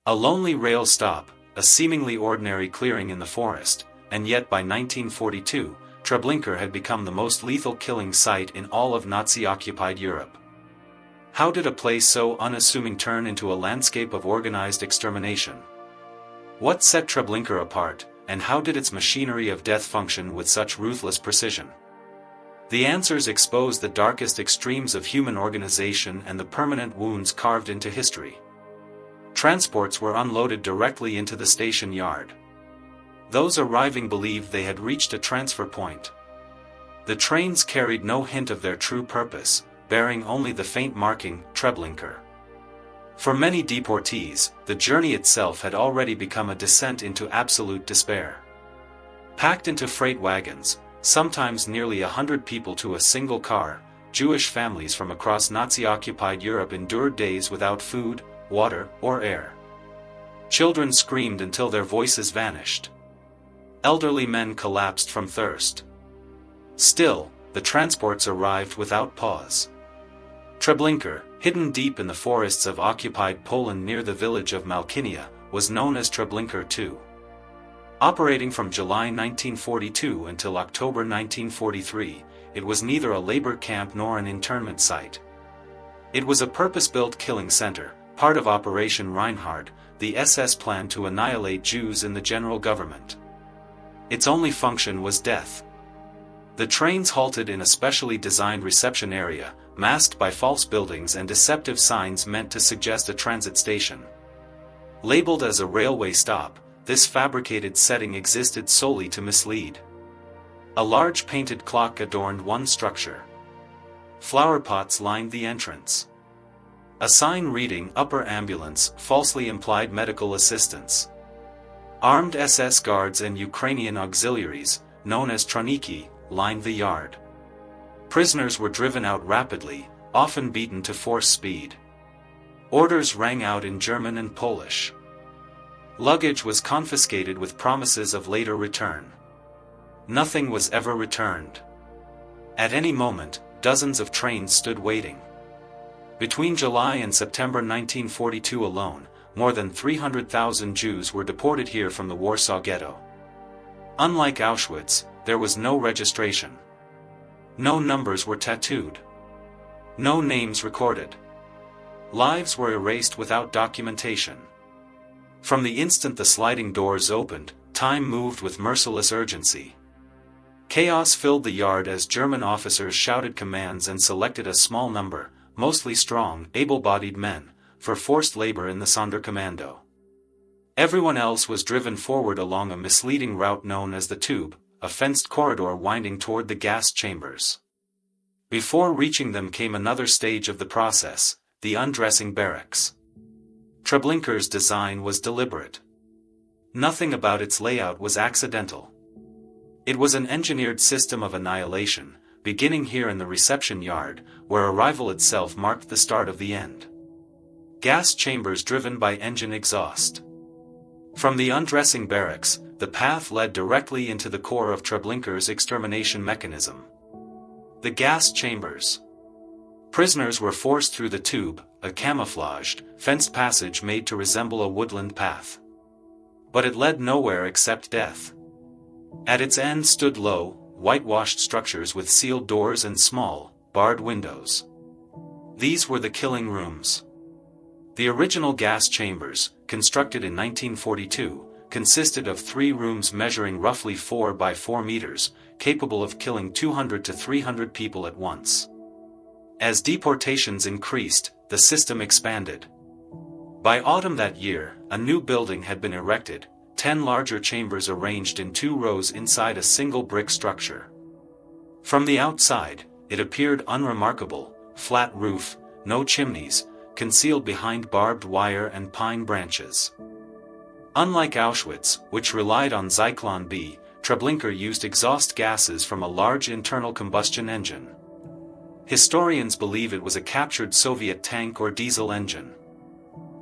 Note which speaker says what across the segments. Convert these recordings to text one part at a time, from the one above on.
Speaker 1: A lonely rail stop, a seemingly ordinary clearing in the forest, and yet by 1942, Treblinka had become the most lethal killing site in all of Nazi-occupied Europe. How did a place so unassuming turn into a landscape of organized extermination? What set Treblinka apart, and how did its machinery of death function with such ruthless precision? The answers expose the darkest extremes of human organization and the permanent wounds carved into history. Transports were unloaded directly into the station yard. Those arriving believed they had reached a transfer point. The trains carried no hint of their true purpose, bearing only the faint marking, Treblinka. For many deportees, the journey itself had already become a descent into absolute despair. Packed into freight wagons, sometimes nearly 100 people to a single car, Jewish families from across Nazi-occupied Europe endured days without food, water, or air. Children screamed until their voices vanished. Elderly men collapsed from thirst. Still, the transports arrived without pause. Treblinka, hidden deep in the forests of occupied Poland near the village of Malkinia, was known as Treblinka II. Operating from July 1942 until October 1943, it was neither a labor camp nor an internment site. It was a purpose-built killing center, part of Operation Reinhard, the SS plan to annihilate Jews in the general government. Its only function was death. The trains halted in a specially designed reception area, masked by false buildings and deceptive signs meant to suggest a transit station. Labeled as a railway stop, this fabricated setting existed solely to mislead. A large painted clock adorned one structure. Flower pots lined the entrance. A sign reading "Upper Ambulance" falsely implied medical assistance. Armed SS guards and Ukrainian auxiliaries, known as Stroniki, lined the yard. Prisoners were driven out rapidly, often beaten to force speed. Orders rang out in German and Polish. Luggage was confiscated with promises of later return. Nothing was ever returned. At any moment, dozens of trains stood waiting. Between July and September 1942 alone, more than 300,000 Jews were deported here from the Warsaw Ghetto. Unlike Auschwitz, there was no registration. No numbers were tattooed. No names recorded. Lives were erased without documentation. From the instant the sliding doors opened, time moved with merciless urgency. Chaos filled the yard as German officers shouted commands and selected a small number, mostly strong, able-bodied men, for forced labor in the Sonderkommando. Everyone else was driven forward along a misleading route known as the Tube, a fenced corridor winding toward the gas chambers. Before reaching them came another stage of the process, the undressing barracks. Treblinka's design was deliberate. Nothing about its layout was accidental. It was an engineered system of annihilation, beginning here in the reception yard, where arrival itself marked the start of the end. Gas chambers driven by engine exhaust. From the undressing barracks, the path led directly into the core of Treblinka's extermination mechanism. The gas chambers. Prisoners were forced through the tube, a camouflaged, fenced passage made to resemble a woodland path. But it led nowhere except death. At its end stood low, whitewashed structures with sealed doors and small, barred windows. These were the killing rooms. The original gas chambers, constructed in 1942, consisted of 3 rooms measuring roughly 4 by 4 meters, capable of killing 200 to 300 people at once. As deportations increased, the system expanded. By autumn that year, a new building had been erected, 10 larger chambers arranged in 2 rows inside a single brick structure. From the outside, it appeared unremarkable: flat roof, no chimneys, concealed behind barbed wire and pine branches. Unlike Auschwitz, which relied on Zyklon B, Treblinka used exhaust gases from a large internal combustion engine. Historians believe it was a captured Soviet tank or diesel engine.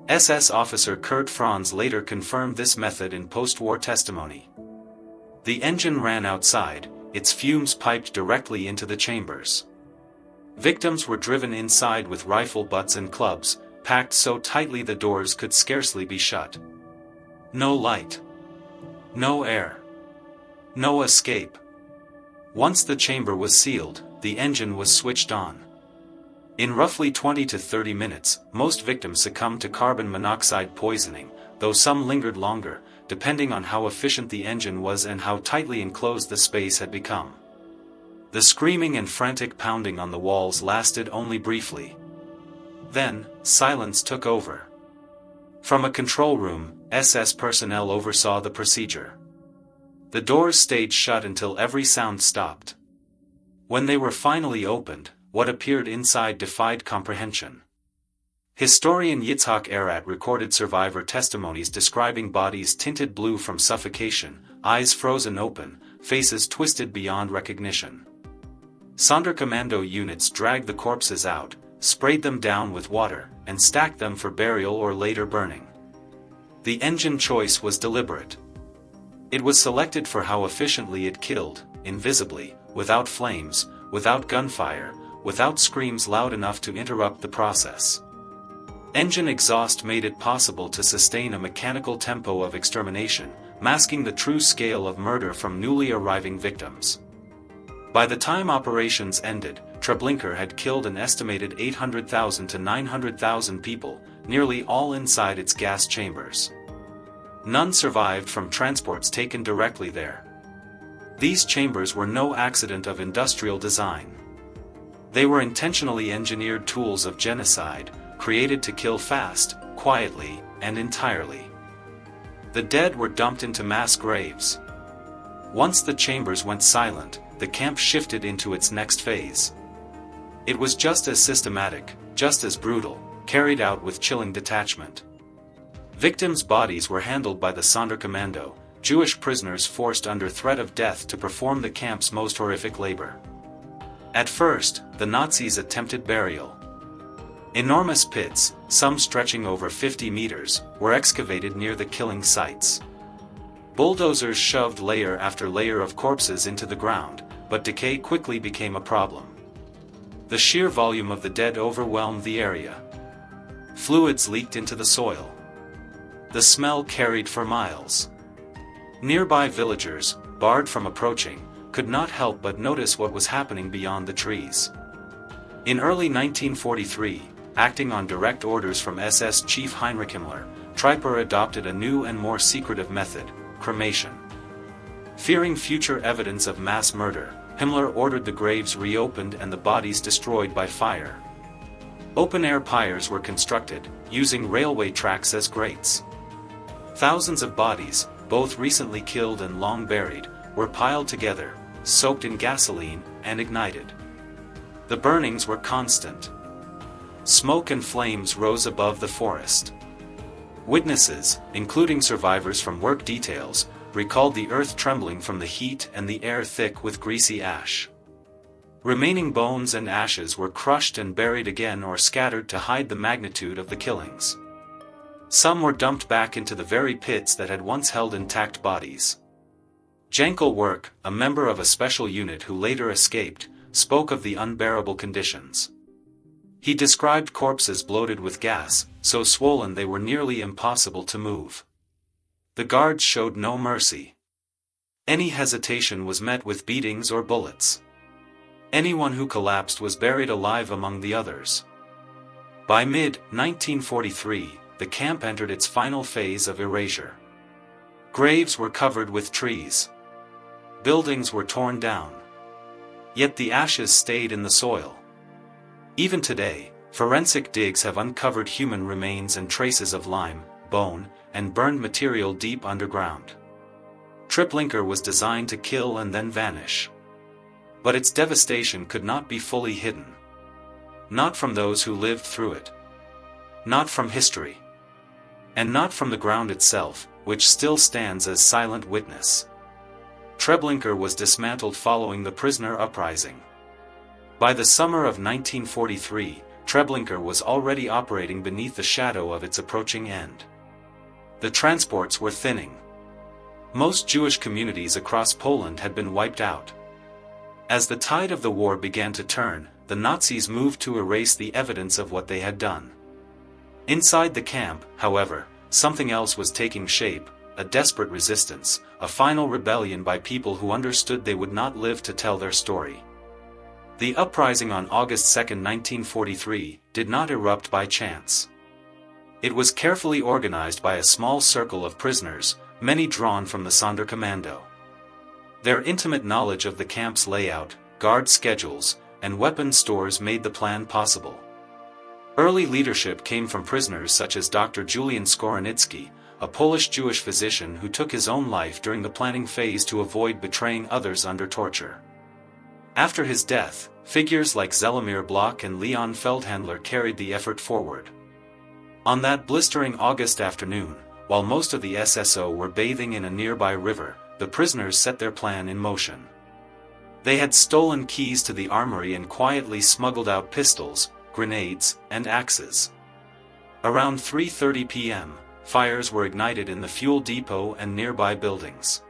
Speaker 1: SS officer Kurt Franz later confirmed this method in post-war testimony. The engine ran outside, its fumes piped directly into the chambers. Victims were driven inside with rifle butts and clubs, packed so tightly the doors could scarcely be shut. No light. No air. No escape. Once the chamber was sealed, the engine was switched on. In roughly 20 to 30 minutes, most victims succumbed to carbon monoxide poisoning, though some lingered longer, depending on how efficient the engine was and how tightly enclosed the space had become. The screaming and frantic pounding on the walls lasted only briefly. Then, silence took over. From a control room, SS personnel oversaw the procedure. The doors stayed shut until every sound stopped. When they were finally opened, what appeared inside defied comprehension. Historian Yitzhak Erat recorded survivor testimonies describing bodies tinted blue from suffocation, eyes frozen open, faces twisted beyond recognition. Sonderkommando units dragged the corpses out, sprayed them down with water, and stacked them for burial or later burning. The engine choice was deliberate. It was selected for how efficiently it killed, invisibly, without flames, without gunfire, without screams loud enough to interrupt the process. Engine exhaust made it possible to sustain a mechanical tempo of extermination, masking the true scale of murder from newly arriving victims. By the time operations ended, Treblinka had killed an estimated 800,000 to 900,000 people, nearly all inside its gas chambers. None survived from transports taken directly there. These chambers were no accident of industrial design. They were intentionally engineered tools of genocide, created to kill fast, quietly, and entirely. The dead were dumped into mass graves. Once the chambers went silent, the camp shifted into its next phase. It was just as systematic, just as brutal, carried out with chilling detachment. Victims' bodies were handled by the Sonderkommando, Jewish prisoners forced under threat of death to perform the camp's most horrific labor. At first, the Nazis attempted burial. Enormous pits, some stretching over 50 meters, were excavated near the killing sites. Bulldozers shoved layer after layer of corpses into the ground, but decay quickly became a problem. The sheer volume of the dead overwhelmed the area. Fluids leaked into the soil. The smell carried for miles. Nearby villagers, barred from approaching, could not help but notice what was happening beyond the trees. In early 1943, acting on direct orders from SS Chief Heinrich Himmler, Trieper adopted a new and more secretive method: cremation. Fearing future evidence of mass murder, Himmler ordered the graves reopened and the bodies destroyed by fire. Open-air pyres were constructed, using railway tracks as grates. Thousands of bodies, both recently killed and long buried, were piled together, soaked in gasoline, and ignited. The burnings were constant. Smoke and flames rose above the forest. Witnesses, including survivors from work details, recalled the earth trembling from the heat and the air thick with greasy ash. Remaining bones and ashes were crushed and buried again or scattered to hide the magnitude of the killings. Some were dumped back into the very pits that had once held intact bodies. Jankel Work, a member of a special unit who later escaped, spoke of the unbearable conditions. He described corpses bloated with gas, so swollen they were nearly impossible to move. The guards showed no mercy. Any hesitation was met with beatings or bullets. Anyone who collapsed was buried alive among the others. By mid-1943, the camp entered its final phase of erasure. Graves were covered with trees. Buildings were torn down. Yet the ashes stayed in the soil. Even today, forensic digs have uncovered human remains and traces of lime, bone, and burned material deep underground. Treblinka was designed to kill and then vanish. But its devastation could not be fully hidden. Not from those who lived through it. Not from history. And not from the ground itself, which still stands as silent witness. Treblinka was dismantled following the prisoner uprising. By the summer of 1943, Treblinka was already operating beneath the shadow of its approaching end. The transports were thinning. Most Jewish communities across Poland had been wiped out. As the tide of the war began to turn, the Nazis moved to erase the evidence of what they had done. Inside the camp, however, something else was taking shape, a desperate resistance, a final rebellion by people who understood they would not live to tell their story. The uprising on August 2, 1943, did not erupt by chance. It was carefully organized by a small circle of prisoners, many drawn from the Sonderkommando. Their intimate knowledge of the camp's layout, guard schedules, and weapon stores made the plan possible. Early leadership came from prisoners such as Dr. Julian Skoronitsky, a Polish Jewish physician who took his own life during the planning phase to avoid betraying others under torture. After his death, figures like Zelimir Bloch and Leon Feldhandler carried the effort forward. On that blistering August afternoon, while most of the SSO were bathing in a nearby river, the prisoners set their plan in motion. They had stolen keys to the armory and quietly smuggled out pistols, grenades, and axes. Around 3:30 p.m., fires were ignited in the fuel depot and nearby buildings.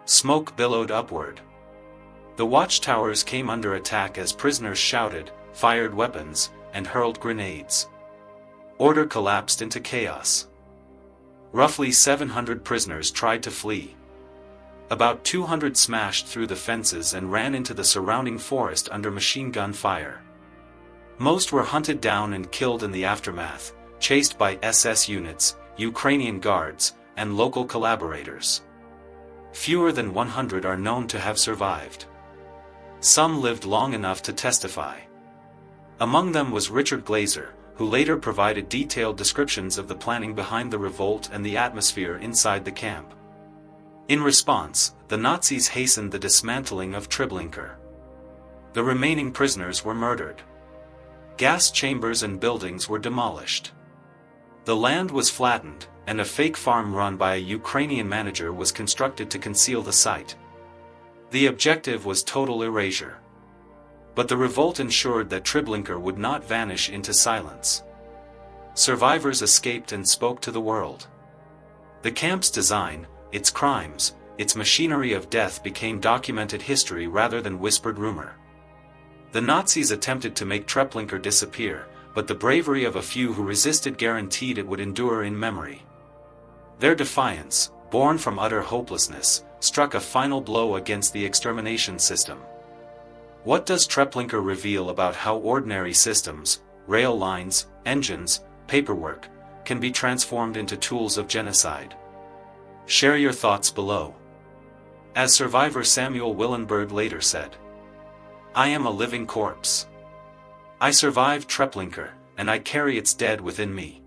Speaker 1: Smoke billowed upward. The watchtowers came under attack as prisoners shouted, fired weapons, and hurled grenades. Order collapsed into chaos. Roughly 700 prisoners tried to flee. About 200 smashed through the fences and ran into the surrounding forest under machine gun fire. Most were hunted down and killed in the aftermath, chased by SS units, Ukrainian guards, and local collaborators. Fewer than 100 are known to have survived. Some lived long enough to testify. Among them was Richard Glaser, who later provided detailed descriptions of the planning behind the revolt and the atmosphere inside the camp. In response, the Nazis hastened the dismantling of Treblinka. The remaining prisoners were murdered. Gas chambers and buildings were demolished. The land was flattened, and a fake farm run by a Ukrainian manager was constructed to conceal the site. The objective was total erasure. But the revolt ensured that Treblinka would not vanish into silence. Survivors escaped and spoke to the world. The camp's design, its crimes, its machinery of death became documented history rather than whispered rumor. The Nazis attempted to make Treblinka disappear, but the bravery of a few who resisted guaranteed it would endure in memory. Their defiance, born from utter hopelessness, struck a final blow against the extermination system. What does Treblinka reveal about how ordinary systems, rail lines, engines, paperwork, can be transformed into tools of genocide? Share your thoughts below. As survivor Samuel Willenberg later said, "I am a living corpse. I survived Treblinka, and I carry its dead within me."